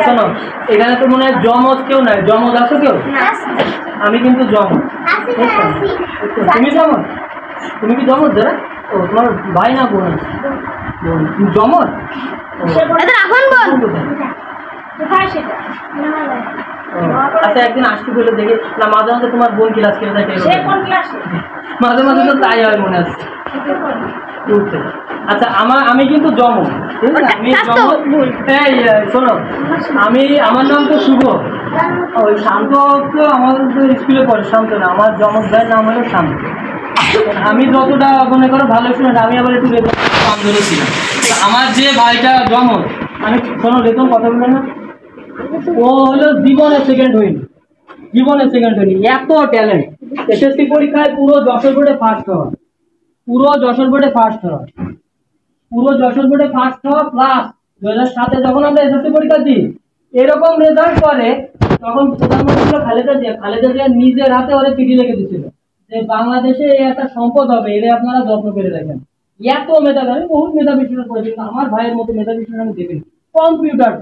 শোনো, এখানে তো মনে হয় জমজ কেউ নাই, জমজ আছো কেউ? আমি কিন্তু জমজ। তুমি জমজ? তুমি কি জমজ যারা? ও তোমার ভাই না বোন আছে? বোন। তুমি জমজ? আচ্ছা একদিন আসতে বলে দেখে না, মাঝে মাঝে তোমার বোন ক্লাস করে থাকে, মাঝে মাঝে তো তাই হয় মনে আছে। আচ্ছা আমি কিন্তু জমজ, আমি শোনো, আমার নাম তো শুভ। ওই শান্ত তো আমাদের স্কুলে পড়ে, শান্ত না, আমার জমজ ভাইয়ের নাম হলো শান্ত। আমি যতটা মনে করো ভালো স্টুডেন্ট, আমি আবার একটু আন্দোলন ছিলাম। আমার যে ভাইটা জমজ, আমি শোনো রেতন কথা বলে না, ও হলো জীবনের সেকেন্ড হয়নি, জীবনের সেকেন্ড হয়নি, এত ট্যালেন্ট। এসএসসি পরীক্ষায় পুরো যশোর বোর্ডে ফার্স্ট হওয়া, পুরো যশোর বোর্ডে ফার্স্ট হওয়া, পুরো যশোর বোর্ডে ফার্স্ট হওয়া প্লাস 2007-এ যখন আমরা এসএসসি পরীক্ষা দিই এরকম রেজাল্ট করে, তখন প্রধানমন্ত্রী খালেদা জিয়া নিজের হাতে ওরে চিঠি লিখে দিচ্ছিল যে বাংলাদেশে এই একটা সম্পদ হবে, এর আপনারা যত্ন করে রাখেন। এত মেধাবী, আমি বহুত মেধাবী স্টুডেন্ট করেছি, কিন্তু আমার ভাইয়ের মতো মেধাবী স্টুডেন্ট আমি দেখিনি। কম্পিউটার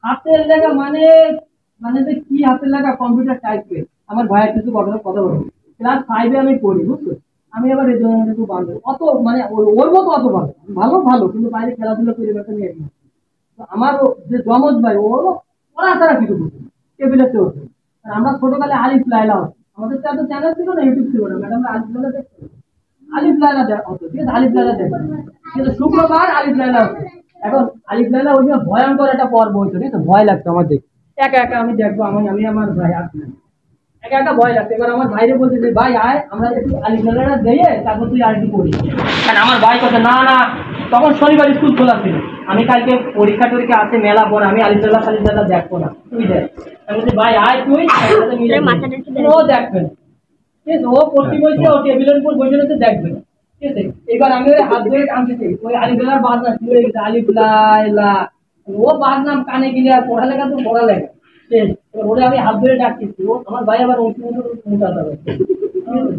হাতের লেখা, মানে যে কি হাতের লেখা, কম্পিউটার টাইপ করে। আমার ভাইয়ের কিছু কথা বলবো, ক্লাস 5-এ আমি পড়ি, বুঝছো? আমি আবার এই জন্য একটু বান্ধব, অত মানে ওর মতো অত ভালো কিন্তু বাইরে খেলাধুলা করে ব্যাপার নিয়ে। আমার যে জমজ ভাই ওরা ছাড়া কিছু বুঝি টেবিলে চলছে। আমরা ছোটকালে আলিফ লাইলা হতো, আমাদের তো এত চ্যানেল ছিল না, ইউটিউব ছিল না, ম্যাডাম আলিফ লাইলা দেখতো, আলিফ লাইলা হতো, ঠিক আছে, আলিফ লাইলা দেখতো, কিন্তু শুক্রবার আলিফ লাইলা হতো। এখন আলিফ লাইলা ওই ভয়ঙ্কর একটা পর্ব হইতো, ঠিক আছে, ভয় লাগতো আমার দেখতে। একা একা আমি দেখবো, আমি আমার ভাই আসি একা একা ভয় লাগতো। এবার আমার ভাইরে বলছে যে ভাই আয় আমরা একটু আলিফ লাইলাটা দিয়ে তারপর তুই আর একটু পড়ি। কারণ আমার ভাই কথা না, তখন শনিবার স্কুল খোলা ছিল, আমি কালকে পরীক্ষা টরীক্ষা আছে, মেলা পরে আমি আলিফুল্লাহ খালিদা দেখবো না, তুই দেখ। আমি বলছি ভাই আয় তুই, ও দেখবে না, ঠিক আছে, ও পড়তে বলছে, ও টেবিলের উপর বসে রয়েছে, দেখবে না, ঠিক আছে। এবার আমি ওই হাত ধরে টানতেছি, ওই আলিফুল্লাহর বাজনা শুরু হয়ে গেছে, আলিফুল্লাহ, ও বাজনাম কানে গেলে আর পড়ালেখা তো পড়ালেখা শেষ। ওরে আমি হাত ধরে ডাকতেছি, ও আমার ভাই আবার মোটা যাবে,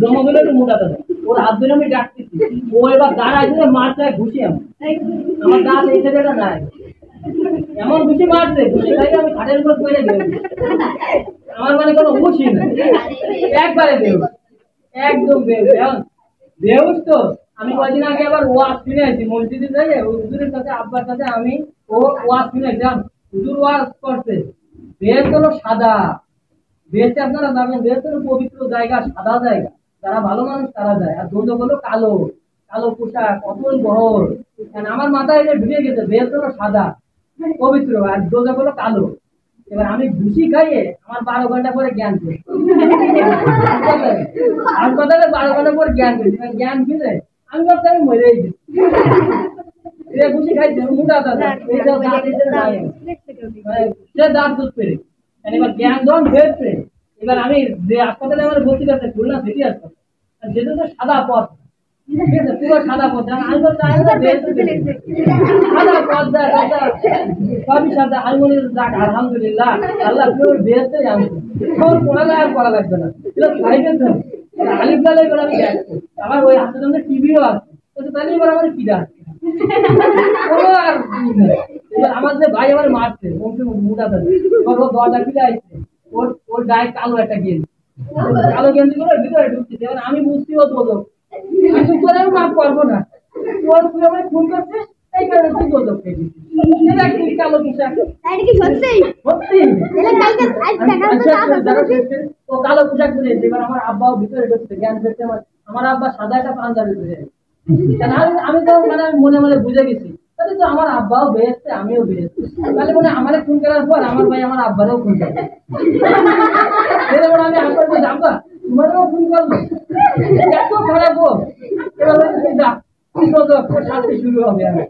জমা হলে একটু মোটা যাবে, ওর হাত ধরে আমি ডাকতেছি, ও এবার দাঁড়ায় ধরে মারতে ঘুষি, আমার দাঁত এই ছেলেটা নাই, এমন ঘুষি মারছে, ঘুষি খাই আমি খাটের উপর পড়ে গেল, আমার মানে কোনো ঘুষি না, একবারে বেউস, একদম বেউস। তো আমি কয়েকদিন আগে আবার ওয়াজ শুনে আসছি মসজিদে যাই, হুজুরের কাছে, আব্বার কাছে আমি ওয়াজ শুনে আসলাম, হুজুর ওয়াজ করছে, বেশ হলো সাদা, বেশে আপনারা জানেন বেশ হলো পবিত্র জায়গা, সাদা জায়গা, যারা ভালো মানুষ তারা যায়, আর দোজক হলো কালো, কালো পোশাক, অতল বহর। আমার মাথায় ঢুকে গেছে বেশ হলো সাদা পবিত্র, আর দোজক হলো কালো। এবার আমি ঘুষি খাইয়ে আমার 12 ঘন্টা পরে জ্ঞান করি, হাসপাতালে 12 ঘন্টা পরে জ্ঞান ফিরে আমি ভাবছি আমি মরে গেছি, ঘুষি খাইছে মোটা দাদা, সে দাঁত দুধ পেরে, এবার জ্ঞান দন ফেরছে। এবার আমি যে হাসপাতালে আমার ভর্তি করতে খুলনা সিটি হাসপাতাল, যেটা তো সাদা পথ, ঠিক আছে, পুরো সাদা পথ, আমি বলতে সাদা পথ সবই সাদা, আমি মনে যাক আলহামদুলিল্লাহ আল্লাহ পুরো বেহেস্তে জানতো, পড়ালে আর পড়া লাগবে না, আলিফ লাল। এবার আমি দেখছি আমার ওই হাতের জন্য টিভিও আছে, তাহলে এবার আমার কি আছে, আমার যে ভাই আমার মারছে মোটা থাকে, দরজা খুলে আসছে, ওর গায়ে কালো একটা গেঞ্জি, কালো গেঞ্জি করে ভিতরে ঢুকছে। এবার আমি বুঝছি ও দোজক, কিছু করে আমি মাফ করবো না, ওর তুই আমার খুন করছে, এই কারণে তুই দোজক খেয়ে দিচ্ছিস, কালো পোশাক সত্যি, ও কালো পোশাক পরে। এবার আমার আব্বাও ভিতরে ঢুকছে জ্ঞান ফেরছে, আমার আব্বা সাদা একটা পাঞ্জাবি পরে, আমি তো মানে মনে মনে বুঝে গেছি তাহলে তো আমার আব্বাও বেহেস্তে আমিও বেহেস্তে, তাহলে মনে আমারে খুন করার পর আমার ভাই আমার আব্বারও খুন করবে, আমি আব্বার আব্বা তোমারও খুন করবো, এত খারাপ ও। এবার শান্তি শুরু হবে, আমি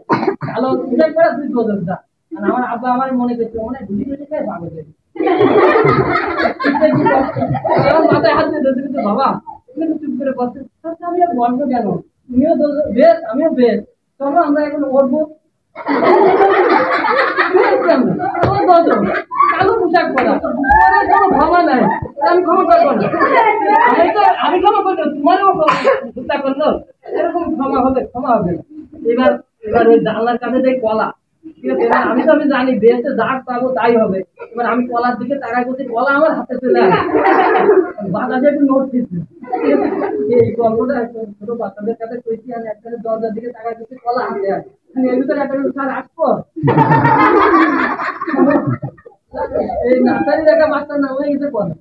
কালো পোশাক পরা তুই দোজক যা, আর আমার আব্বা আমার মনে করছে মনে ঘুষি ঘুষি খায় পাগল, মাথায় হাত দিয়ে ধরছে, কিন্তু বাবা তুমি চুপ করে বসে, আমি আর বলবো কেন, তুমিও বেশ আমিও বেশ, চলো আমরা এখন উঠবো, কালো পোশাক পরা, কোনো ক্ষমা নাই, আমি ক্ষমা করবো না, আমি ক্ষমা করবো, তোমারও হত্যা করলো, এরকম ক্ষমা হবে না। এবার ওই জানলার কাছে যে কলা, ঠিক আছে, এবার আমি জানি বেঁচে যা পাবো তাই হবে। এবার আমি কলার দিকে তাকাই করছি, কলা আমার হাতে চলে আসে, বাতাসে একটু নোট দিচ্ছি। এই গল্পটা ছোট বাচ্চাদের কাছে কইছি, আমি একটা দরজার দিকে তাকাই করছি, কলা হাতে আসে, এর ভিতরে একটা স্যার আসবো, এই নার্সারির একটা বাচ্চার নাম হয়ে গেছে কলা।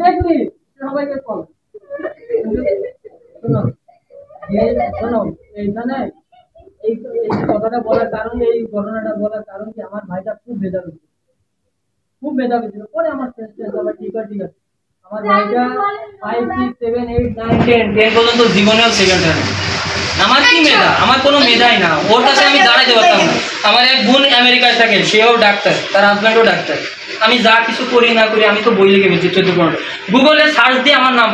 দেখলি সবাইকে কলা। শোনো শোনো, এইখানে এই কথাটা বলার কারণ, এই ঘটনাটা বলার কারণ কি, আমার ভাইটা খুব মেধাবী ছিল। পরে আমার সবাই ঠিক আছে, আমার ভাইটা 5, 6, 7, 8, 9, 10 পর্যন্ত জীবনেও সেকেন্ড হয়। আমার কি মেধা? আমার কোনো মেধাই না, ওর কাছে আমি দাঁড়াইতে পারতাম না। আমার এক বোন আমেরিকায় থাকে, সেও ডাক্তার, তার হাজব্যান্ডও ডাক্তার। আমি যা কিছু করি না করি, আমি তো বই লিখে ফেলছি 14-15। গুগলে সার্চ দিয়ে আমার নাম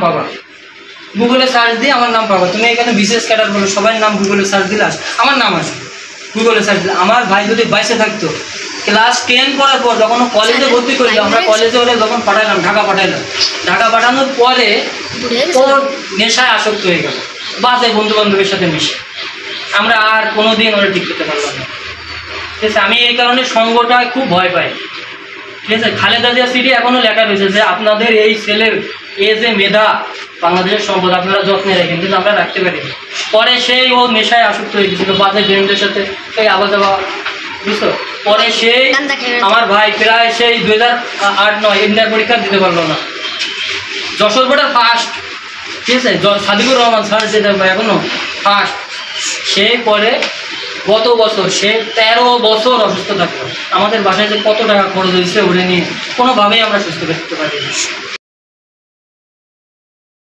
পাবা, তুমি এখানে বিশেষ ক্যাডার বলো, সবাই নাম গুগলে সার্চ দিলে আমার নাম আছে। গুগলে সার্চ দিলে আমার ভাই যদি বাইসে থাকতো, ক্লাস 10 করার পর যখন কলেজে ভর্তি করলো, আমরা কলেজে ওরে যখন পাঠাইলাম, ঢাকা পাঠানোর পরে ওর নেশায় আসক্ত হয়ে গেল, বাজে বন্ধু বান্ধবের সাথে মিশে। আমরা আর কোনোদিন ওরা ঠিক করতে পারলাম না। ঠিক আছে, আমি এই কারণে সঙ্গটা খুব ভয় পাই। ঠিক আছে, খালেদা জিয়া সিটি এখনো লেখা রয়েছে যে আপনাদের এই ছেলের যে মেধা বাংলাদেশের সম্পদ, আপনারা যত্নে রাখেন, কিন্তু আমরা রাখতে পারি। পরে সেই ও নেশায় আসক্ত হয়ে গেছিল, বাজে ফ্রেন্ডদের সাথে এই আবার যাওয়া, বুঝছো। পরে সেই আমার ভাই প্রায় সেই 2008-9 ইন্টার পরীক্ষা দিতে পারলো না, যশোর বোর্ডের ফার্স্ট। ঠিক আছে, সাদিকুর রহমান স্যার যেটা এখনো ফার্স্ট। সেই পরে গত বছর সে 13 বছর অসুস্থ থাকলো। আমাদের বাসায় যে কত টাকা খরচ হয়েছে ওরে নিয়ে, কোনোভাবেই আমরা সুস্থ করতে পারিনি।